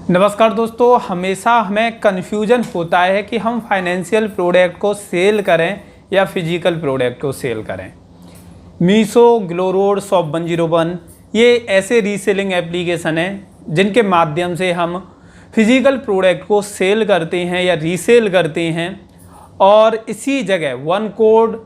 नमस्कार दोस्तों, हमेशा हमें कन्फ्यूजन होता है कि हम फाइनेंशियल प्रोडक्ट को सेल करें या फिजिकल प्रोडक्ट को सेल करें। मीशो, ग्लोरोड, शॉप 101 ये ऐसे रीसेलिंग एप्लीकेशन हैं जिनके माध्यम से हम फिजिकल प्रोडक्ट को सेल करते हैं या रीसेल करते हैं। और इसी जगह वन कोड,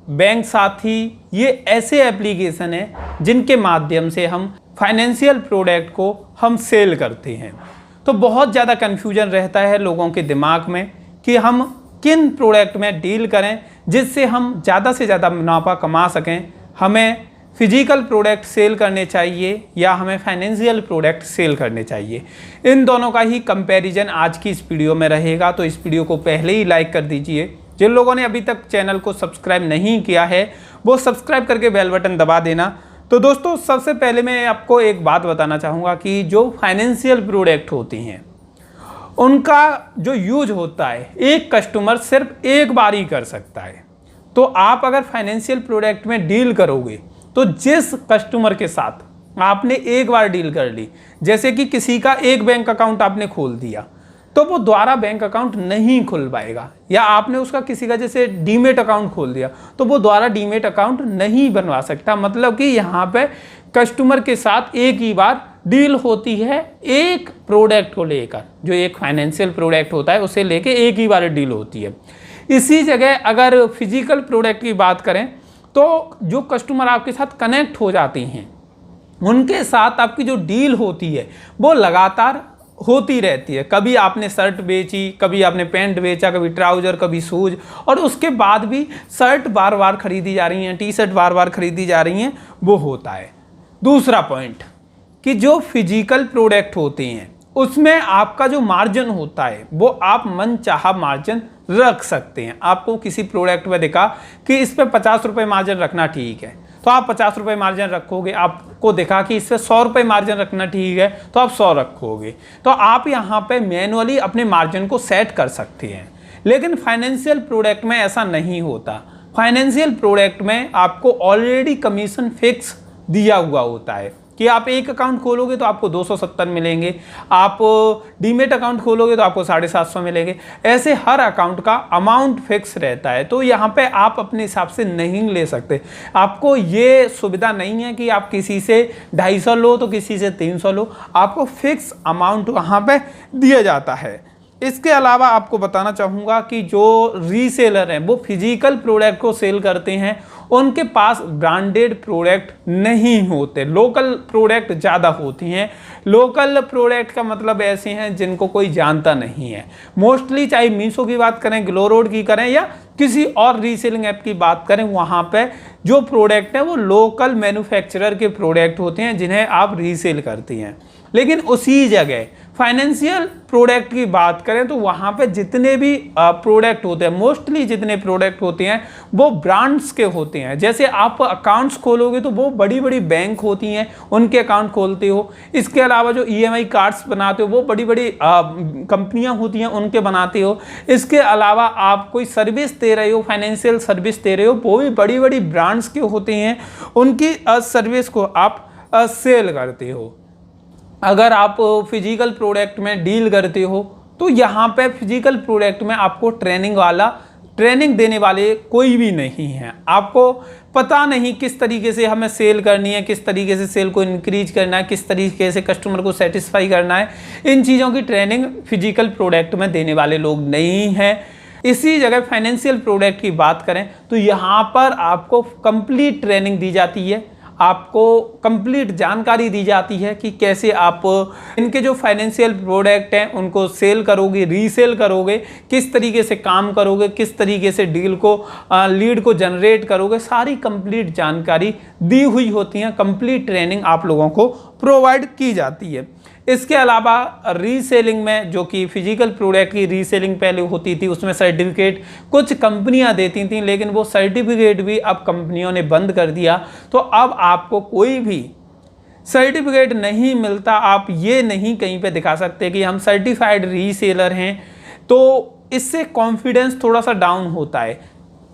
बैंक साथी ये ऐसे एप्लीकेशन हैं जिनके माध्यम से हम फाइनेंशियल प्रोडक्ट को हम सेल करते हैं। तो बहुत ज़्यादा कन्फ्यूजन रहता है लोगों के दिमाग में कि हम किन प्रोडक्ट में डील करें जिससे हम ज़्यादा से ज़्यादा मुनाफा कमा सकें। हमें फिजिकल प्रोडक्ट सेल करने चाहिए या हमें फाइनेंशियल प्रोडक्ट सेल करने चाहिए। इन दोनों का ही कंपैरिजन आज की इस वीडियो में रहेगा। तो इस वीडियो को पहले ही लाइक कर दीजिए। जिन लोगों ने अभी तक चैनल को सब्सक्राइब नहीं किया है वो सब्सक्राइब करके बेल बटन दबा देना। तो दोस्तों, सबसे पहले मैं आपको एक बात बताना चाहूँगा कि जो फाइनेंशियल प्रोडक्ट होती हैं उनका जो यूज होता है एक कस्टमर सिर्फ एक बार ही कर सकता है। तो आप अगर फाइनेंशियल प्रोडक्ट में डील करोगे तो जिस कस्टमर के साथ आपने एक बार डील कर ली, जैसे कि किसी का एक बैंक अकाउंट आपने खोल दिया तो वो दोबारा बैंक अकाउंट नहीं खुल पाएगा, या आपने उसका किसी का जैसे डीमेट अकाउंट खोल दिया तो वो दोबारा डीमेट अकाउंट नहीं बनवा सकता। मतलब कि यहाँ पे कस्टमर के साथ एक ही बार डील होती है एक प्रोडक्ट को लेकर। जो एक फाइनेंशियल प्रोडक्ट होता है उसे लेके एक ही बार डील होती है। इसी जगह अगर फिजिकल प्रोडक्ट की बात करें तो जो कस्टमर आपके साथ कनेक्ट हो जाते हैं उनके साथ आपकी जो डील होती है वो लगातार होती रहती है। कभी आपने शर्ट बेची, कभी आपने पैंट बेचा, कभी ट्राउज़र, कभी शूज़, और उसके बाद भी शर्ट बार बार खरीदी जा रही हैं, टी शर्ट बार बार खरीदी जा रही हैं, वो होता है। दूसरा पॉइंट कि जो फिजिकल प्रोडक्ट होते हैं उसमें आपका जो मार्जिन होता है वो आप मनचाहा मार्जिन रख सकते हैं। आपको किसी प्रोडक्ट में दिखा कि इस पर 50 रुपये मार्जिन रखना ठीक है तो आप 50 रुपये मार्जिन रखोगे। आपको देखा कि इस पर 100 रुपये मार्जिन रखना ठीक है तो आप 100 रखोगे। तो आप यहाँ पे मैनुअली अपने मार्जिन को सेट कर सकते हैं। लेकिन फाइनेंशियल प्रोडक्ट में ऐसा नहीं होता। फाइनेंशियल प्रोडक्ट में आपको ऑलरेडी कमीशन फिक्स दिया हुआ होता है कि आप एक अकाउंट खोलोगे तो आपको 270 मिलेंगे, आप डीमेट अकाउंट खोलोगे तो आपको 750 मिलेंगे। ऐसे हर अकाउंट का अमाउंट फिक्स रहता है। तो यहाँ पे आप अपने हिसाब से नहीं ले सकते। आपको ये सुविधा नहीं है कि आप किसी से 250 लो तो किसी से 300 लो। आपको फिक्स अमाउंट वहाँ पे दिया जाता है। इसके अलावा आपको बताना चाहूँगा कि जो रीसेलर हैं वो फिजिकल प्रोडक्ट को सेल करते हैं उनके पास ब्रांडेड प्रोडक्ट नहीं होते, लोकल प्रोडक्ट ज़्यादा होती हैं। लोकल प्रोडक्ट का मतलब ऐसे हैं जिनको कोई जानता नहीं है। मोस्टली चाहे मीशो की बात करें, ग्लोरोड की करें या किसी और रीसेलिंग ऐप की बात करें, वहाँ पे जो प्रोडक्ट है वो लोकल मैन्युफैक्चरर के प्रोडक्ट होते हैं जिन्हें आप रीसेल करती हैं। लेकिन उसी जगह फाइनेंशियल प्रोडक्ट की बात करें तो वहाँ पे जितने भी प्रोडक्ट होते हैं, मोस्टली जितने प्रोडक्ट होते हैं वो ब्रांड्स के होते हैं। जैसे आप अकाउंट्स खोलोगे तो वो बड़ी बड़ी बैंक होती हैं, उनके अकाउंट खोलते हो। इसके अलावा जो EMI कार्ड्स बनाते हो वो बड़ी बड़ी कंपनियां होती हैं, उनके बनाते हो। इसके अलावा आप कोई सर्विस दे रहे हो, फाइनेंशियल सर्विस दे रहे हो, वो भी बड़ी बड़ी ब्रांड्स के होते हैं, उनकी सर्विस को आप सेल करते हो। अगर आप फिजिकल प्रोडक्ट में डील करते हो तो यहाँ पे फिजिकल प्रोडक्ट में आपको ट्रेनिंग देने वाले कोई भी नहीं है। आपको पता नहीं किस तरीके से हमें सेल करनी है, किस तरीके से सेल को इंक्रीज करना है, किस तरीके से कस्टमर को सेटिस्फाई करना है। इन चीज़ों की ट्रेनिंग फिजिकल प्रोडक्ट में देने वाले लोग नहीं हैं। इसी जगह फाइनेंशियल प्रोडक्ट की बात करें तो यहाँ पर आपको कंप्लीट ट्रेनिंग दी जाती है, आपको कंप्लीट जानकारी दी जाती है कि कैसे आप इनके जो फाइनेंशियल प्रोडक्ट हैं उनको सेल करोगे, रीसेल करोगे, किस तरीके से काम करोगे, किस तरीके से डील को लीड को जनरेट करोगे। सारी कंप्लीट जानकारी दी हुई होती है, कंप्लीट ट्रेनिंग आप लोगों को प्रोवाइड की जाती है। इसके अलावा रीसेलिंग में जो कि फिजिकल प्रोडक्ट की रीसेलिंग पहले होती थी उसमें सर्टिफिकेट कुछ कंपनियां देती थीं, लेकिन वो सर्टिफिकेट भी अब कंपनियों ने बंद कर दिया। तो अब आपको कोई भी सर्टिफिकेट नहीं मिलता। आप ये नहीं कहीं पे दिखा सकते कि हम सर्टिफाइड रीसेलर हैं, तो इससे कॉन्फिडेंस थोड़ा सा डाउन होता है।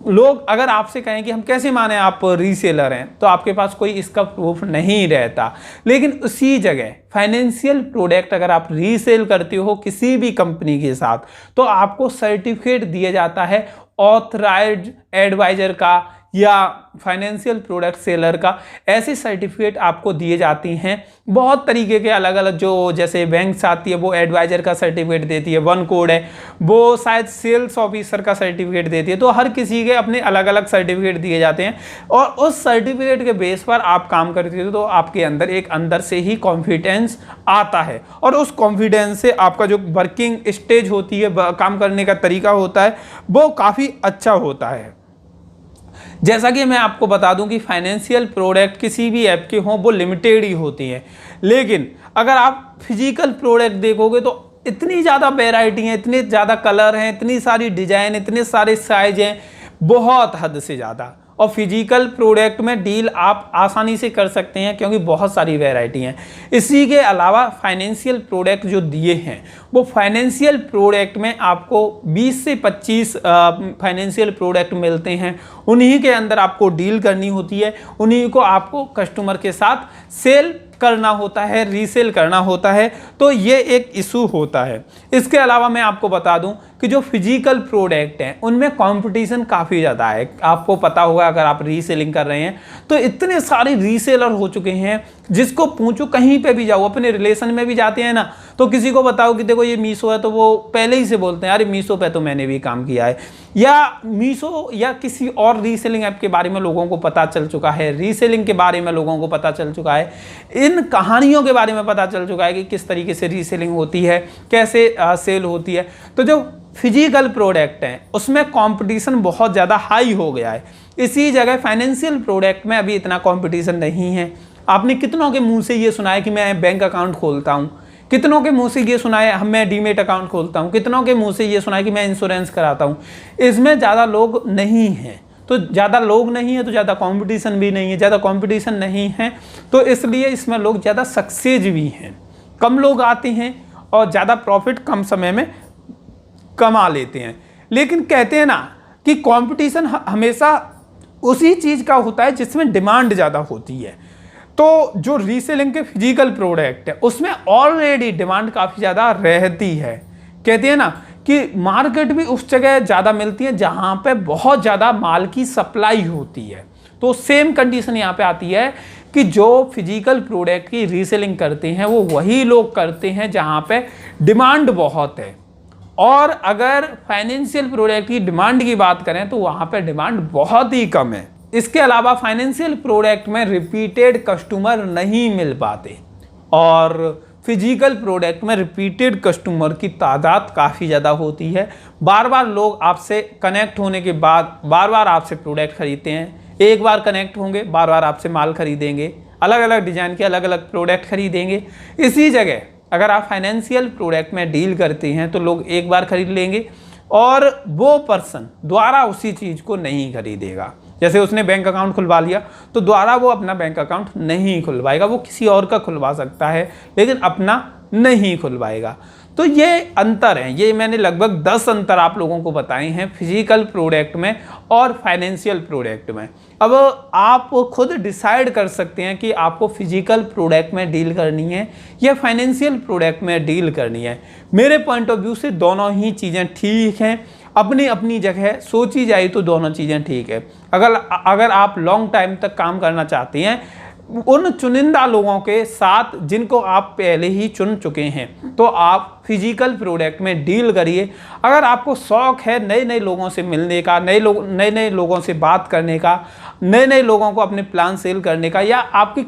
लोग अगर आपसे कहें कि हम कैसे माने आप रीसेलर हैं, तो आपके पास कोई इसका प्रूफ नहीं रहता। लेकिन उसी जगह फाइनेंशियल प्रोडक्ट अगर आप रीसेल करते हो किसी भी कंपनी के साथ, तो आपको सर्टिफिकेट दिया जाता है ऑथराइज्ड एडवाइजर का या फाइनेंशियल प्रोडक्ट सेलर का। ऐसे सर्टिफिकेट आपको दिए जाती हैं बहुत तरीके के, अलग अलग, जो जैसे बैंक से आती है वो एडवाइजर का सर्टिफिकेट देती है, वन कोड है, वो शायद सेल्स ऑफिसर का सर्टिफिकेट देती है। तो हर किसी के अपने अलग अलग सर्टिफिकेट दिए जाते हैं और उस सर्टिफिकेट के बेस पर आप काम करते हो तो आपके अंदर एक अंदर से ही कॉन्फिडेंस आता है और उस कॉन्फिडेंस से आपका जो वर्किंग स्टेज होती है, काम करने का तरीका होता है, वो काफ़ी अच्छा होता है। जैसा कि मैं आपको बता दूं कि फाइनेंशियल प्रोडक्ट किसी भी ऐप के हों वो लिमिटेड ही होती हैं, लेकिन अगर आप फिजिकल प्रोडक्ट देखोगे तो इतनी ज़्यादा वैरायटी हैं, इतने ज़्यादा कलर हैं, इतनी सारी डिज़ाइन, इतने सारे साइज हैं, बहुत हद से ज़्यादा। और फिजिकल प्रोडक्ट में डील आप आसानी से कर सकते हैं क्योंकि बहुत सारी वैरायटी हैं। इसी के अलावा फाइनेंशियल प्रोडक्ट जो दिए हैं वो फाइनेंशियल प्रोडक्ट में आपको 20 से 25 फाइनेंशियल प्रोडक्ट मिलते हैं, उन्हीं के अंदर आपको डील करनी होती है, उन्हीं को आपको कस्टमर के साथ सेल करना होता है, रीसेल करना होता है। तो ये एक इशू होता है। इसके अलावा मैं आपको बता दूं कि जो फिजिकल प्रोडक्ट हैं उनमें कंपटीशन काफ़ी ज़्यादा है। आपको पता होगा अगर आप रीसेलिंग कर रहे हैं तो इतने सारे रीसेलर हो चुके हैं, जिसको पूछो कहीं पे भी जाओ, अपने रिलेशन में भी जाते हैं ना, तो किसी को बताओ कि देखो ये मीशो है तो वो पहले ही से बोलते हैं अरे मीशो पे तो मैंने भी काम किया है, या मीशो या किसी और रीसेलिंग ऐप के बारे में लोगों को पता चल चुका है, रीसेलिंग के बारे में लोगों को पता चल चुका है, इन कहानियों के बारे में पता चल चुका है कि किस तरीके से रीसेलिंग होती है, कैसे सेल होती है। तो जो फिजिकल प्रोडक्ट हैं उसमें कंपटीशन बहुत ज़्यादा हाई हो गया है। इसी जगह फाइनेंशियल प्रोडक्ट में अभी इतना कंपटीशन नहीं है। आपने कितनों के मुंह से ये सुना है कि मैं बैंक अकाउंट खोलता हूँ, कितनों के मुंह से ये सुना है मैं डीमेट अकाउंट खोलता हूँ, कितनों के मुंह से ये सुना है कि मैं इंश्योरेंस कराता हूँ। इसमें ज़्यादा लोग नहीं हैं, तो ज़्यादा लोग नहीं है तो ज़्यादा कंपटीशन भी नहीं है, ज़्यादा कंपटीशन नहीं है तो इसलिए इसमें लोग ज़्यादा सक्सेस भी हैं। कम लोग आते हैं और ज़्यादा प्रॉफिट कम समय में कमा लेते हैं। लेकिन कहते हैं ना कि कंपटीशन हमेशा उसी चीज़ का होता है जिसमें डिमांड ज़्यादा होती है। तो जो रीसेलिंग के फिजिकल प्रोडक्ट है उसमें ऑलरेडी डिमांड काफ़ी ज़्यादा रहती है। कहते हैं ना कि मार्केट भी उस जगह ज़्यादा मिलती है जहाँ पे बहुत ज़्यादा माल की सप्लाई होती है। तो सेम कंडीशन यहाँ पे आती है कि जो फिजिकल प्रोडक्ट की रीसेलिंग करते हैं वो वही लोग करते हैं जहाँ पे डिमांड बहुत है, और अगर फाइनेंशियल प्रोडक्ट की डिमांड की बात करें तो वहाँ पे डिमांड बहुत ही कम है। इसके अलावा फाइनेंशियल प्रोडक्ट में रिपीटेड कस्टमर नहीं मिल पाते और फिजिकल प्रोडक्ट में रिपीटेड कस्टमर की तादाद काफ़ी ज़्यादा होती है। बार बार लोग आपसे कनेक्ट होने के बाद बार बार आपसे प्रोडक्ट खरीदते हैं। एक बार कनेक्ट होंगे, बार बार आपसे माल खरीदेंगे, अलग अलग डिज़ाइन के अलग अलग प्रोडक्ट खरीदेंगे। इसी जगह अगर आप फाइनेंशियल प्रोडक्ट में डील करते हैं तो लोग एक बार खरीद लेंगे और वो पर्सन दोबारा उसी चीज़ को नहीं खरीदेगा। जैसे उसने बैंक अकाउंट खुलवा लिया तो दोबारा वो अपना बैंक अकाउंट नहीं खुलवाएगा, वो किसी और का खुलवा सकता है लेकिन अपना नहीं खुलवाएगा। तो ये अंतर है, ये मैंने लगभग 10 अंतर आप लोगों को बताए हैं फिजिकल प्रोडक्ट में और फाइनेंशियल प्रोडक्ट में। अब आप खुद डिसाइड कर सकते हैं कि आपको फिजिकल प्रोडक्ट में डील करनी है या फाइनेंशियल प्रोडक्ट में डील करनी है। मेरे पॉइंट ऑफ व्यू से दोनों ही चीज़ें ठीक हैं, अपनी अपनी जगह सोची जाए तो दोनों चीज़ें ठीक है। अगर आप लॉन्ग टाइम तक काम करना चाहते हैं उन चुनिंदा लोगों के साथ जिनको आप पहले ही चुन चुके हैं तो आप फिजिकल प्रोडक्ट में डील करिए। अगर आपको शौक है नए नए लोगों से मिलने का, नए नए लोगों से बात करने का, नए नए लोगों को अपने प्लान सेल करने का, या आपकी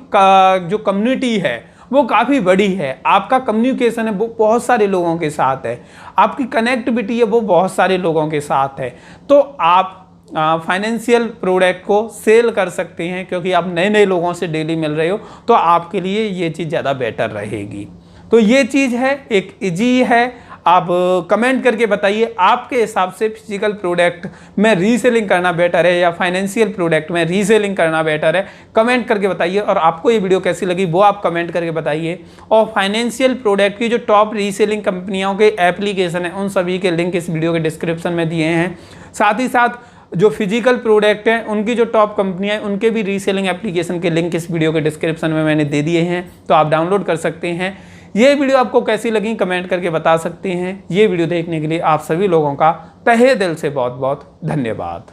जो कम्युनिटी है वो काफ़ी बड़ी है, आपका कम्युनिकेशन है वो बहुत सारे लोगों के साथ है, आपकी कनेक्टिविटी है वो बहुत सारे लोगों के साथ है, तो आप फाइनेंशियल प्रोडक्ट को सेल कर सकते हैं क्योंकि आप नए नए लोगों से डेली मिल रहे हो तो आपके लिए ये चीज़ ज़्यादा बेटर रहेगी। तो ये चीज़ है, एक इजी है। आप कमेंट करके बताइए आपके हिसाब से फिजिकल प्रोडक्ट में रीसेलिंग करना बेटर है या फाइनेंशियल प्रोडक्ट में रीसेलिंग करना बेटर है। कमेंट करके बताइए और आपको ये वीडियो कैसी लगी वो आप कमेंट करके बताइए। और फाइनेंशियल प्रोडक्ट की जो टॉप रीसेलिंग कंपनियों के एप्लीकेशन है उन सभी के लिंक इस वीडियो के डिस्क्रिप्शन में दिए हैं। साथ ही साथ जो फिजिकल प्रोडक्ट हैं उनकी जो टॉप कंपनियां हैं उनके भी रीसेलिंग एप्लीकेशन के लिंक इस वीडियो के डिस्क्रिप्शन में मैंने दे दिए हैं, तो आप डाउनलोड कर सकते हैं। ये वीडियो आपको कैसी लगी कमेंट करके बता सकते हैं। ये वीडियो देखने के लिए आप सभी लोगों का तहे दिल से बहुत बहुत धन्यवाद।